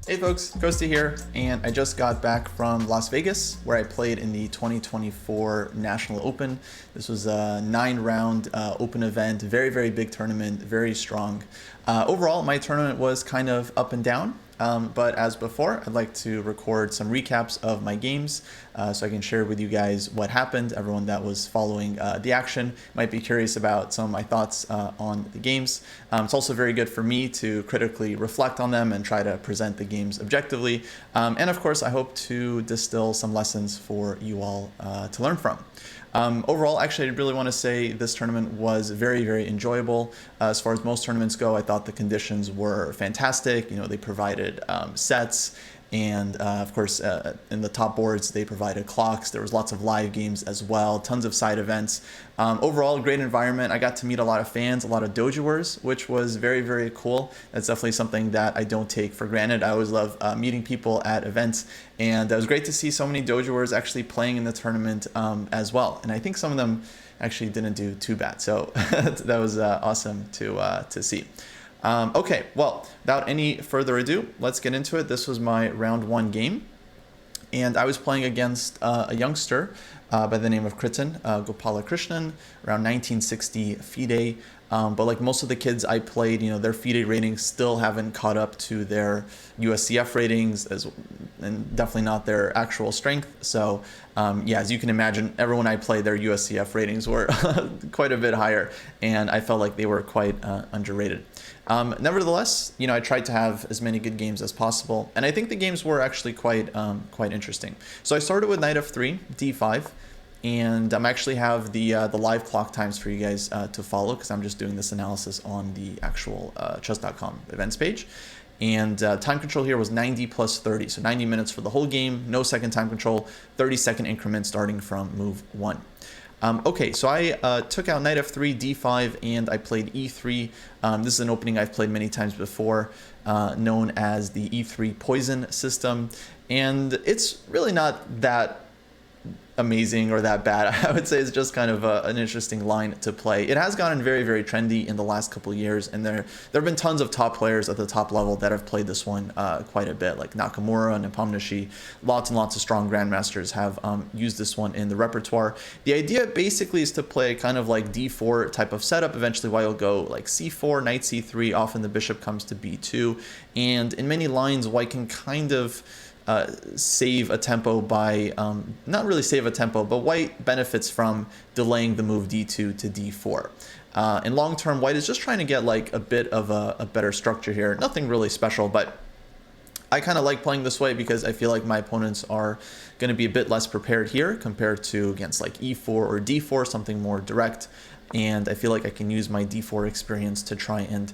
Hey folks, Kostya here, and I just got back from Las Vegas where I played in the 2024 National Open. This was a 9-round open event, very big tournament, very strong. Overall, my tournament was kind of up and down. But as before, I'd like to record some recaps of my games so I can share with you guys what happened. Everyone that was following the action might be curious about some of my thoughts on the games. It's also very good for me to critically reflect on them and try to present the games objectively. And of course, I hope to distill some lessons for you all to learn from. Overall, actually, I really want to say this tournament was very enjoyable. As far as most tournaments go, I thought the conditions were fantastic. You know, they provided sets, and of course, in the top boards, they provided clocks. There was lots of live games as well, tons of side events. Overall, great environment. I got to meet a lot of fans, a lot of dojoers, which was very cool. That's definitely something that I don't take for granted. I always love meeting people at events, and it was great to see so many dojoers actually playing in the tournament as well. And I think some of them actually didn't do too bad, so that was awesome to see. Okay, well, without any further ado, let's get into it. This was my round 1 game, and I was playing against a youngster by the name of Kritin, Gopalakrishnan, around 1960 FIDE. But like most of the kids I played, you know, their FIDE ratings still haven't caught up to their USCF ratings, and definitely not their actual strength. So yeah, as you can imagine, everyone I played, their USCF ratings were quite a bit higher, and I felt like they were quite underrated. Nevertheless, you know, I tried to have as many good games as possible, and I think the games were actually quite interesting. So I started with knight f3, d5, and I'm actually have the live clock times for you guys to follow, because I'm just doing this analysis on the actual chess.com events page. And time control here was 90 plus 30, so 90 minutes for the whole game, no second time control, 30-second increments starting from move 1. Okay, so I took out knight f3, d5, and I played e3. This is an opening I've played many times before, known as the e3 poison system, and it's really not that amazing or that bad. I would say it's just kind of an interesting line to play. It has gotten very trendy in the last couple of years, and there have been tons of top players at the top level that have played this one quite a bit, like Nakamura and Nepomniachtchi. Lots and lots of strong grandmasters have used this one in the repertoire. The idea basically is to play kind of like d4 type of setup. Eventually white will go like c4, knight c3, often the bishop comes to b2, and in many lines white can kind of save a tempo by, not really save a tempo, but white benefits from delaying the move d2 to d4. In long term, white is just trying to get like a bit of a better structure here. Nothing really special, but I kind of like playing this way because I feel like my opponents are going to be a bit less prepared here compared to against like e4 or d4, something more direct. And I feel like I can use my d4 experience to try and,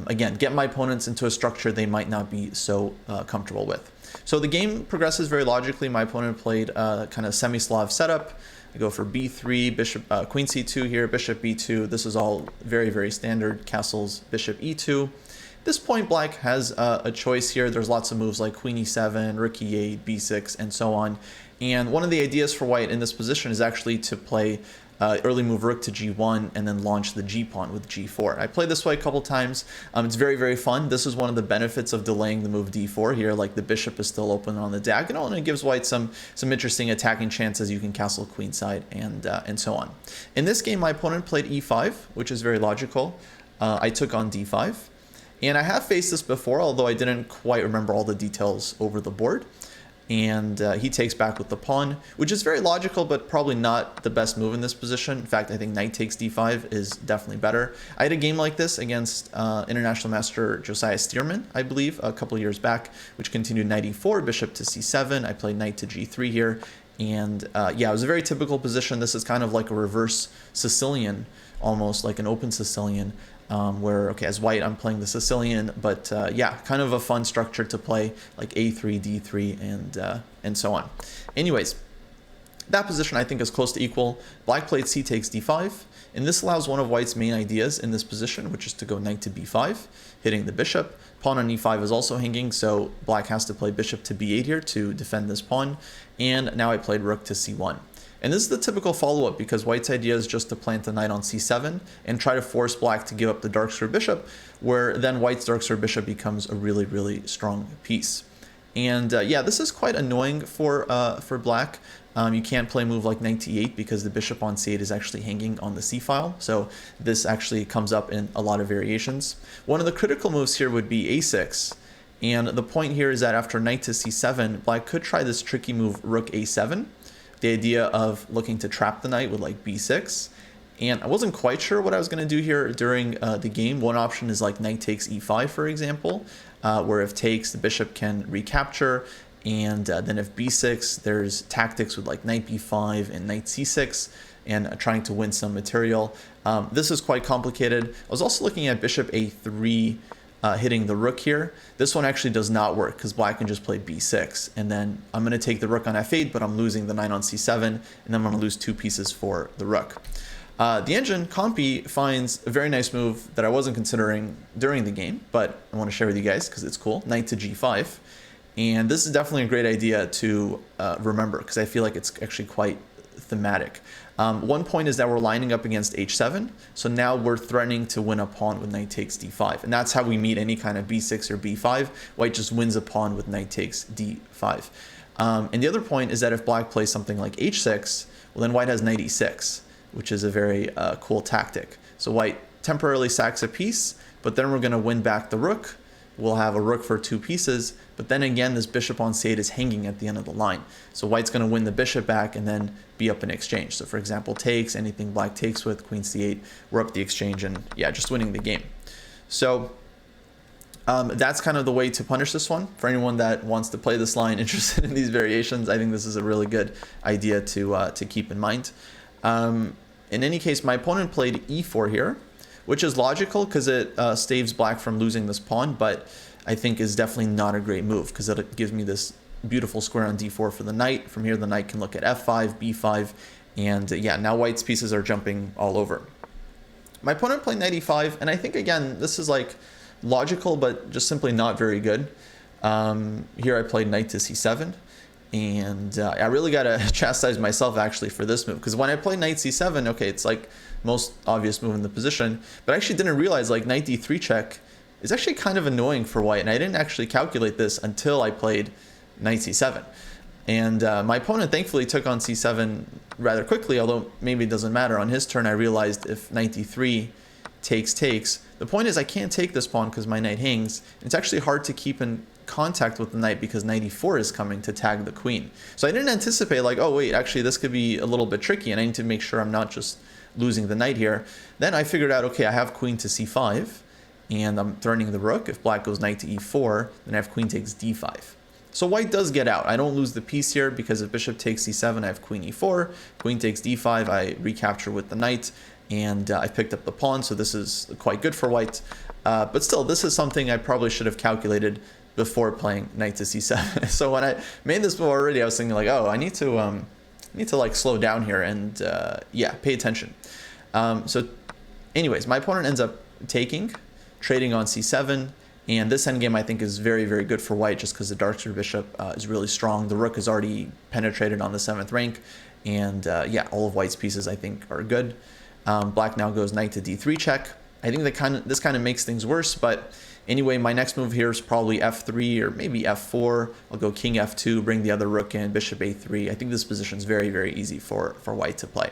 again, get my opponents into a structure they might not be so comfortable with. So the game progresses very logically. My opponent played kind of semi-Slav setup. I go for b3, bishop, queen c2 here, bishop b2. This is all very standard. Castles, bishop e2. At this point, black has a choice here. There's lots of moves like queen e7, rook e8, b6, and so on. And one of the ideas for white in this position is actually to play early move rook to g1 and then launch the g-pawn with g4. I played this way a couple times. It's very fun. This is one of the benefits of delaying the move d4 here. Like the bishop is still open on the diagonal, and it gives white some interesting attacking chances. You can castle queenside and so on. In this game, my opponent played e5, which is very logical. I took on d5, and I have faced this before, although I didn't quite remember all the details over the board. And he takes back with the pawn, which is very logical, but probably not the best move in this position. In fact, I think knight takes d5 is definitely better. I had a game like this against international master Josiah Stearman, I believe, a couple years back, which continued knight e4, bishop to c7. I played knight to g3 here. And yeah, it was a very typical position. This is kind of like a reverse Sicilian, almost like an open Sicilian. Where, okay, as white, I'm playing the Sicilian, but yeah, kind of a fun structure to play, like a3, d3, and so on. Anyways, that position I think is close to equal. Black played c takes d5, and this allows one of white's main ideas in this position, which is to go knight to b5, hitting the bishop. Pawn on e5 is also hanging, so black has to play bishop to b8 here to defend this pawn, and now I played rook to c1. And this is the typical follow-up because white's idea is just to plant the knight on c7 and try to force black to give up the dark square bishop, where then white's dark square bishop becomes a really, really strong piece. And yeah, this is quite annoying for black. You can't play a move like knight t8 because the bishop on c8 is actually hanging on the c file. So this actually comes up in a lot of variations. One of the critical moves here would be a6. And the point here is that after knight to c7, black could try this tricky move rook a7. The idea of looking to trap the knight with like b6. And I wasn't quite sure what I was going to do here during the game. One option is like knight takes e5, for example, where if takes, the bishop can recapture. And then if b6, there's tactics with like knight b5 and knight c6 and trying to win some material. This is quite complicated. I was also looking at bishop a3 hitting the rook here. This one actually does not work because black can just play b6. And then I'm going to take the rook on f8, but I'm losing the knight on c7. And then I'm going to lose 2 pieces for the rook. The engine, Compy, finds a very nice move that I wasn't considering during the game, but I want to share with you guys because it's cool. Knight to g5. And this is definitely a great idea to remember because I feel like it's actually quite thematic. One point is that we're lining up against h7, so now we're threatening to win a pawn with knight takes d5, and that's how we meet any kind of b6 or b5. White just wins a pawn with knight takes d5. And the other point is that if black plays something like h6, well then white has knight e6, which is a very cool tactic. So white temporarily sacks a piece, but then we're going to win back the rook. We'll have a rook for 2 pieces, but then again, this bishop on c8 is hanging at the end of the line. So white's going to win the bishop back and then be up in exchange. So for example, takes, anything black takes with, queen c8, we're up the exchange and yeah, just winning the game. So that's kind of the way to punish this one. For anyone that wants to play this line, interested in these variations, I think this is a really good idea to keep in mind. In any case, my opponent played e4 here, which is logical because it staves black from losing this pawn, but I think is definitely not a great move because it gives me this beautiful square on d4 for the knight. From here, the knight can look at f5, b5, and yeah, now white's pieces are jumping all over. My opponent played knight e5, and I think, again, this is like logical, but just simply not very good. Here I played knight to c7. And I really got to chastise myself actually for this move because when I play knight c7, okay, it's like most obvious move in the position, but I actually didn't realize like knight d3 check is actually kind of annoying for white, and I didn't actually calculate this until I played knight c7. And my opponent thankfully took on c7 rather quickly, although maybe it doesn't matter. On his turn, I realized if knight d3 takes, the point is I can't take this pawn because my knight hangs. It's actually hard to keep in contact with the knight because knight e4 is coming to tag the queen. So I didn't anticipate like, oh wait, actually this could be a little bit tricky and I need to make sure I'm not just losing the knight here. Then I figured out, okay, I have queen to c5 and I'm threatening the rook. If black goes knight to e4, then I have queen takes d5. So white does get out. I don't lose the piece here because if bishop takes c7, I have queen e4, queen takes d5, I recapture with the knight, and I picked up the pawn, so this is quite good for white. But still, this is something I probably should have calculated before playing knight to c7. So when I made this move already, I was thinking like, oh, I need to like slow down here and yeah, pay attention. So anyways, my opponent ends up taking, trading on c7, and this endgame I think is very, very good for white just because the dark square bishop is really strong. The rook is already penetrated on the 7th rank, and yeah, all of white's pieces I think are good. Black now goes knight to d3 check. I think this kind of makes things worse, but anyway, my next move here is probably f3 or maybe f4. I'll go king f2, bring the other rook in, bishop a3. I think this position is very, very easy for white to play.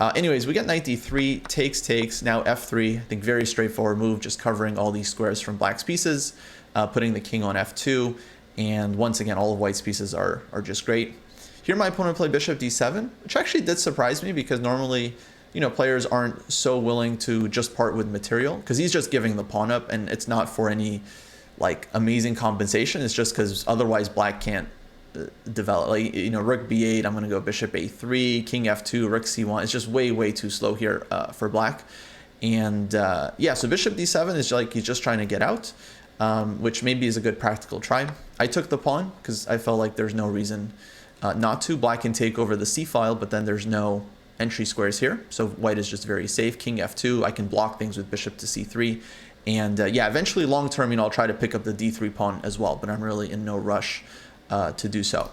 Anyways, we get knight d3, takes, now f3. I think very straightforward move, just covering all these squares from black's pieces, putting the king on f2, and once again, all of white's pieces are just great. Here my opponent played bishop d7, which actually did surprise me because normally, you know, players aren't so willing to just part with material because he's just giving the pawn up and it's not for any like amazing compensation. It's just because otherwise black can't develop. Like, you know, rook b8, I'm going to go bishop a3, king f2, rook c1. It's just way, way too slow here for black. And yeah, so bishop d7 is like he's just trying to get out, which maybe is a good practical try. I took the pawn because I felt like there's no reason not to. Black can take over the c file, but then there's no entry squares here, so white is just very safe. King f2, I can block things with bishop to c3, and yeah, eventually long term, you know, I'll try to pick up the d3 pawn as well, but I'm really in no rush to do so.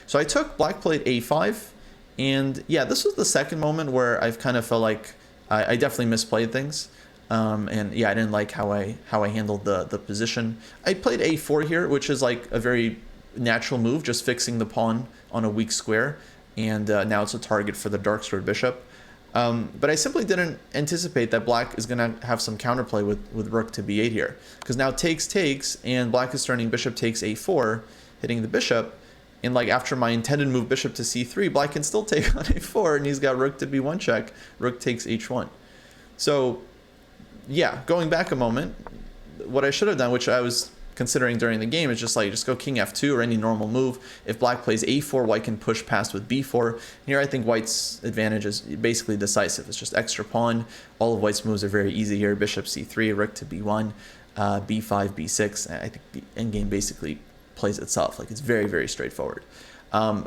So I took, black played a5, And yeah, this was the second moment where I've kind of felt like I definitely misplayed things. And yeah, I didn't like how I handled the position. I played a4 here, which is like a very natural move, just fixing the pawn on a weak square. And now it's a target for the dark squared bishop. But I simply didn't anticipate that black is going to have some counterplay with rook to b8 here. Because now takes, and black is turning bishop takes a4, hitting the bishop. And like after my intended move bishop to c3, black can still take on a4, and he's got rook to b1 check, rook takes h1. So yeah, going back a moment, what I should have done, which I was considering during the game, is just go king f2 or any normal move. If black plays a4, white can push past with b4. Here I think white's advantage is basically decisive. It's just extra pawn. All of white's moves are very easy here. Bishop c3, rook to b1, b5, b6. I think the endgame basically plays itself. Like, it's very, very straightforward.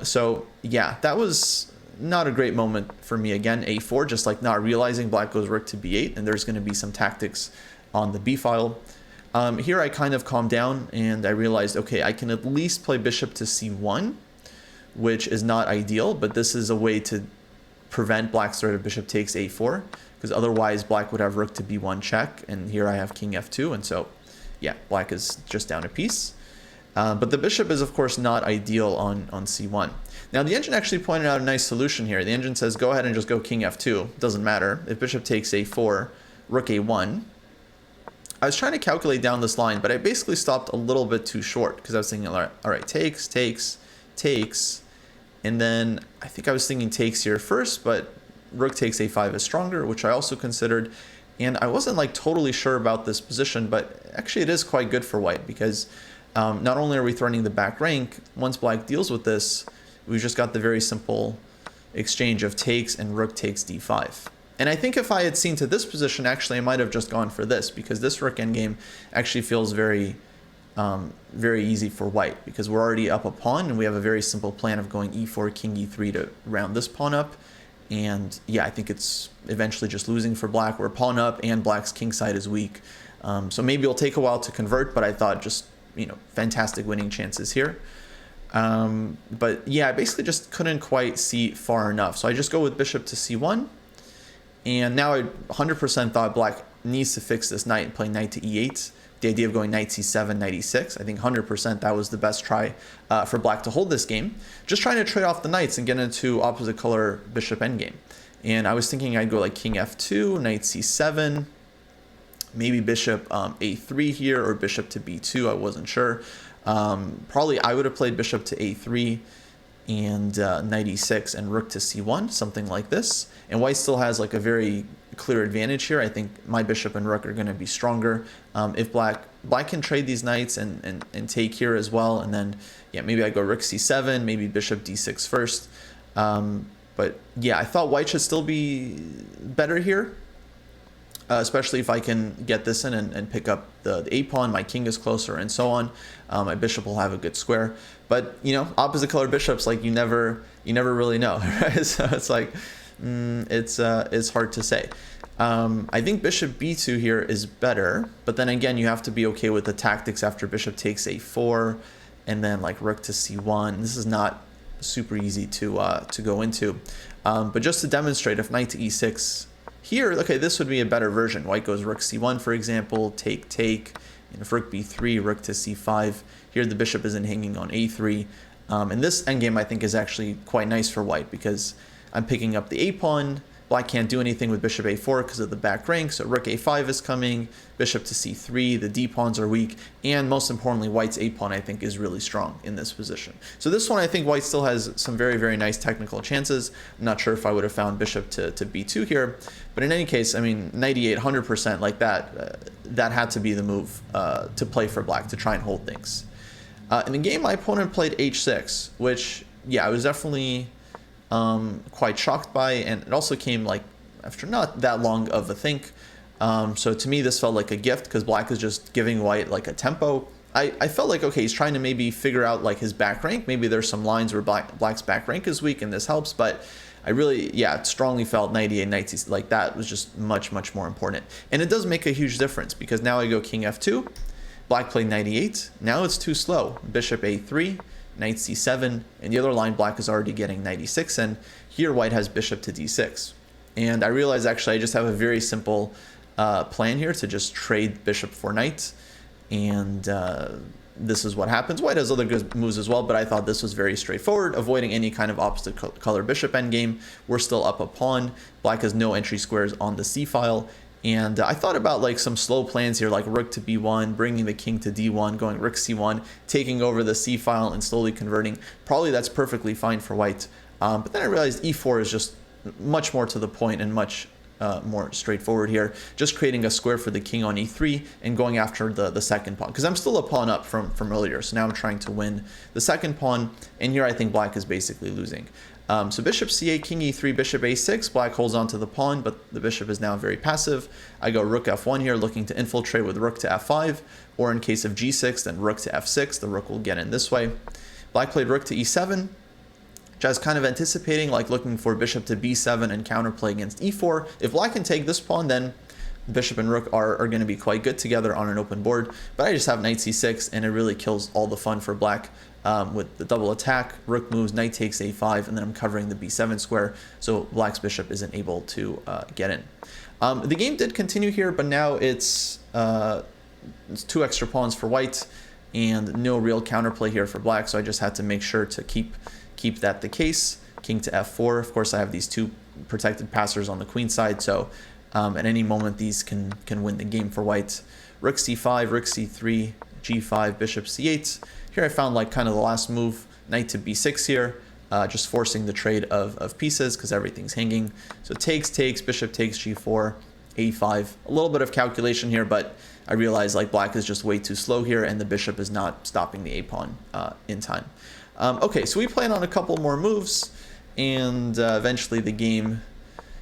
So yeah, that was not a great moment for me. Again, a4, just like not realizing black goes rook to b8, and there's going to be some tactics on the b file. Here I kind of calmed down and I realized, okay, I can at least play bishop to c1, which is not ideal, but this is a way to prevent black's threat of bishop takes a4, because otherwise black would have rook to b1 check, and here I have king f2, and so yeah, black is just down a piece. But the bishop is of course not ideal on c1. Now the engine actually pointed out a nice solution here. The engine says go ahead and just go king f2, doesn't matter. If bishop takes a4, rook a1. I was trying to calculate down this line, but I basically stopped a little bit too short, because I was thinking, all right, takes, and then I think I was thinking takes here first, but rook takes a5 is stronger, which I also considered, and I wasn't like totally sure about this position, but actually it is quite good for white, because not only are we threatening the back rank, once black deals with this, we've just got the very simple exchange of takes and rook takes d5. And I think if I had seen to this position, actually, I might have just gone for this, because this rook endgame actually feels very, very easy for white, because we're already up a pawn, and we have a very simple plan of going e4, king e3 to round this pawn up. And yeah, I think it's eventually just losing for black. We're pawn up, and black's king side is weak. So maybe it'll take a while to convert, but I thought just, fantastic winning chances here. But yeah, I basically just couldn't quite see far enough. So I just go with bishop to c1. And now I 100% thought black needs to fix this knight and play knight to e8. The idea of going knight c7, knight e6. I think 100% that was the best try for black to hold this game. Just trying to trade off the knights and get into opposite color bishop endgame. And I was thinking I'd go like king f2, knight c7, maybe bishop a3 here, or bishop to b2. I wasn't sure. Probably I would have played bishop to a3 and knight e6 and rook to c1, something like this. And white still has like a very clear advantage here. I think my bishop and rook are going to be stronger. If black can trade these knights and take here as well, and then yeah, maybe I go rook c7, maybe bishop d6 first. But yeah, I thought white should still be better here, especially if I can get this in and pick up the a pawn. My king is closer and so on. My bishop will have a good square. But opposite color bishops, like you never really know, right? So it's like it's hard to say. I think bishop b2 here is better, but then again you have to be okay with the tactics after bishop takes a4 and then like rook to c1. This is not super easy to go into. But just to demonstrate, if knight to e6 here, okay, this would be a better version. White goes rook c1, for example, take, and if rook b3, rook to c5. Here the bishop isn't hanging on a3. And this endgame I think is actually quite nice for white, because I'm picking up the a pawn. Black can't do anything with bishop a4 because of the back rank, so rook a5 is coming, bishop to c3, the d pawns are weak, and most importantly, white's a pawn I think is really strong in this position. So this one I think white still has some very, very nice technical chances. I'm not sure if I would have found bishop to b2 here, but in any case, I mean, knight e8, 100% like that, that had to be the move to play for black to try and hold things. In the game, my opponent played h6, which, yeah, I was definitely quite shocked by, and it also came like after not that long of a think. So to me this felt like a gift, because black is just giving white like a tempo. I felt like, okay, he's trying to maybe figure out like his back rank. Maybe there's some lines where black's back rank is weak and this helps, but I really, yeah, strongly felt knight e8, knight c6, like that was just much, much more important. And it does make a huge difference, because now I go king f2, black played knight e8, now it's too slow. Bishop a3, knight c7, and the other line black is already getting knight e6, and here white has bishop to d6. And I realize actually I just have a very simple plan here to just trade bishop for knight, and this is what happens. White has other good moves as well, but I thought this was very straightforward, avoiding any kind of opposite color bishop endgame. We're still up a pawn. Black has no entry squares on the c file, and I thought about like some slow plans here, like rook to b1, bringing the king to d1, going rook c1, taking over the c file and slowly converting. Probably that's perfectly fine for white, but then I realized e4 is just much more to the point and much more straightforward here, just creating a square for the king on e3 and going after the second pawn, because I'm still a pawn up from earlier, so now I'm trying to win the second pawn, and here I think black is basically losing. So bishop c8, king e3, bishop a6, black holds on to the pawn, but the bishop is now very passive. I go rook f1 here, looking to infiltrate with rook to f5, or in case of g6, then rook to f6, the rook will get in this way. Black played rook to e7, which I was kind of anticipating, like looking for bishop to b7 and counterplay against e4. If black can take this pawn, then bishop and rook are going to be quite good together on an open board. But I just have knight c6, and it really kills all the fun for black with the double attack. Rook moves, knight takes a5, and then I'm covering the b7 square, so black's bishop isn't able to get in. The game did continue here, but now it's 2 extra pawns for white, and no real counterplay here for black, so I just had to make sure to keep that the case. King to f4. Of course, I have these 2 protected passers on the queen side, so at any moment these can win the game for white. Rook c5, rook c3, g5, bishop c8. Here I found like kind of the last move, knight to b6 here, just forcing the trade of pieces because everything's hanging. So takes, bishop takes g4, a5. A little bit of calculation here, but I realize like black is just way too slow here, and the bishop is not stopping the a-pawn in time. Okay, so we played on a couple more moves, and eventually the game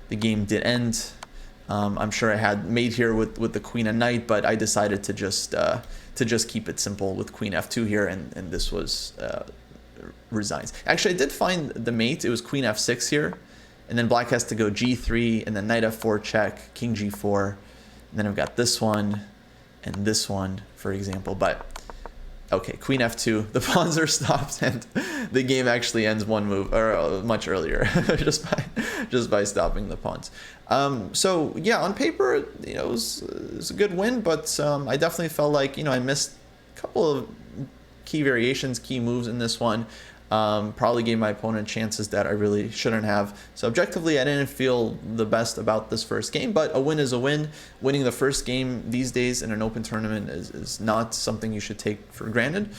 did end. I'm sure I had mate here with the queen and knight, but I decided to just keep it simple with queen f2 here, and this was resigns. Actually, I did find the mate. It was queen f6 here, and then black has to go g3, and then knight f4 check, king g4, and then I've got this one and this one, for example, but okay, queen f2, the pawns are stopped, and the game actually ends one move, or much earlier, just by stopping the pawns. So yeah, on paper, it was a good win, but I definitely felt like I missed a couple of key variations, key moves in this one. Probably gave my opponent chances that I really shouldn't have. So objectively, I didn't feel the best about this first game, but a win is a win. Winning the first game these days in an open tournament is not something you should take for granted.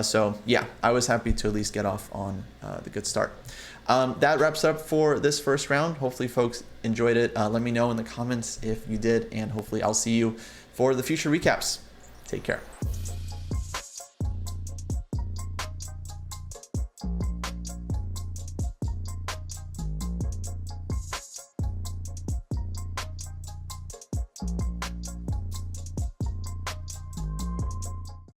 So yeah, I was happy to at least get off on the good start. That wraps up for this first round. Hopefully folks enjoyed it. Let me know in the comments if you did, and hopefully I'll see you for the future recaps. Take care.